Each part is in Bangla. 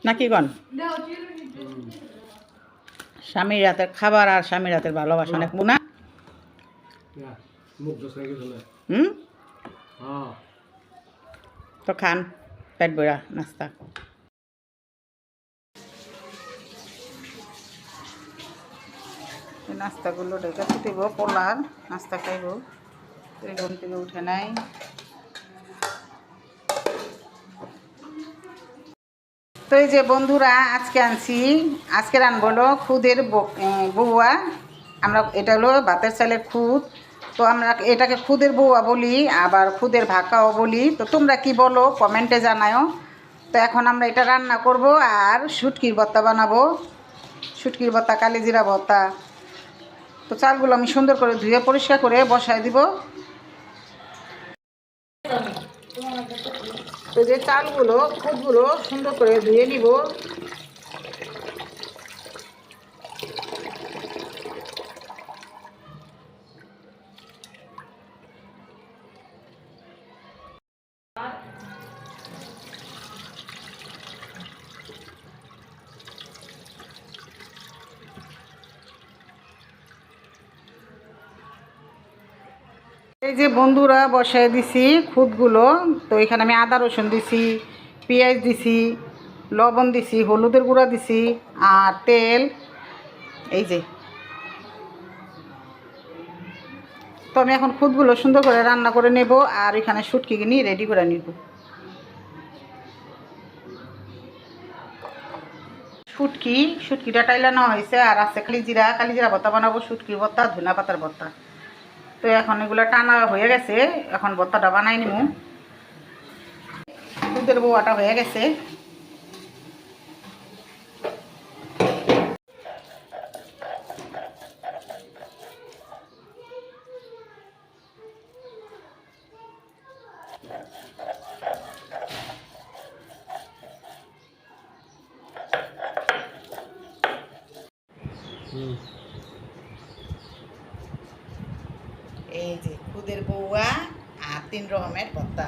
নাকি কন স্বামীর রাতের খাবার আর স্বামীর রাতের ভালোবাসা অনেক মুনা। তো খান পেট ভরা নাস্তা। নাস্তাগুলো ঢেকে দিব, পোলার নাস্তা খাইব। ঘুম থেকে উঠে নাই। তো এই যে বন্ধুরা আজকে আনছি, আজকে রান্না হলো খুদের বউয়া। আমরা এটা হলো ভাতের চালের খুদ। তো আমরা এটাকে খুদের বউয়া বলি, আবার খুদের ভাকাও বলি। তো তোমরা কি বলো কমেন্টে জানাও। তো এখন আমরা এটা রান্না করব আর শুটকির ভর্তা বানাবো। শুটকির ভর্তা, কালিজিরা ভর্তা। তো চালগুলো আমি সুন্দর করে ধুয়ে পরিষ্কার করে বসায় দিব। তো যে চালগুলো খুদগুলো সুন্দর করে ধুয়ে নিব। এই যে বন্ধুরা বসায় দিছি খুদগুলো। তো এখানে আমি আদা রসুন দিছি, পেঁয়াজ দিছি, লবণ দিছি, হলুদের গুঁড়া দিছি আর তেল। এই যে তো আমি এখন খুদগুলো সুন্দর করে রান্না করে নেব আর এখানে শুটকি নিয়ে রেডি করে নিব। শুটকিটা টাইলা নেওয়া হয়েছে আর আছে কালিজিরা ভর্তা বানাবো, শুটকির ভর্তা, ধনা পাতার ভর্তা। তো এখন এগুলো টানা হয়ে গেছে, এখন ভর্তাটা বানাই নিব। দুধের বউয়াটা হয়ে গেছে। এই যে খুদের বউয়া আর 3 রকমের ভর্তা।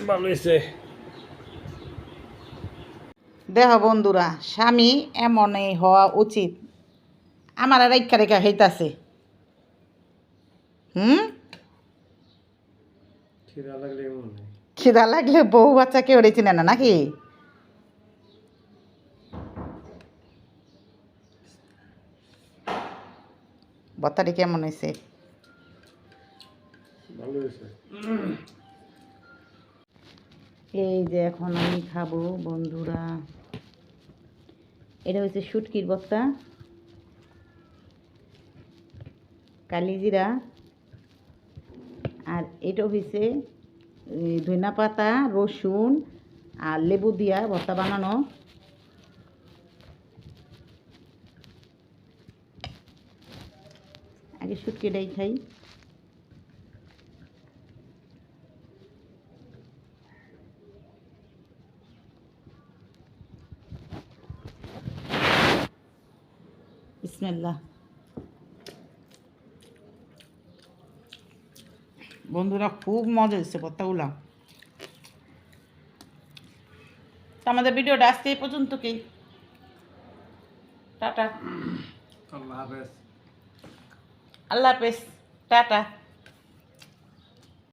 ভালো হয়েছে। দেখো বন্ধুরা, স্বামী এমনই হওয়া উচিত। আমার আর রেখা রেখা হইতাছে। খিদা লাগলে বউ বাচ্চা কেউ চিনে না নাকি? ভর্তাটি কেমন হয়েছে? এই যে এখন আমি খাবো বন্ধুরা। এটা হচ্ছে শুটকির ভর্তা, কালিজিরা, আর এটা হয়েছে ধনিয়া পাতা, রসুন আর লেবু দিয়া ভর্তা বানানো। আগে শুটকিটাই খাই। বিসমিল্লাহ। বন্ধুরা খুব মজা হচ্ছে ভর্তাগুলা। আমাদের ভিডিওটা আজকে এই পর্যন্ত কি। টাটা, আল্লাহ হাফেজ, টাটা।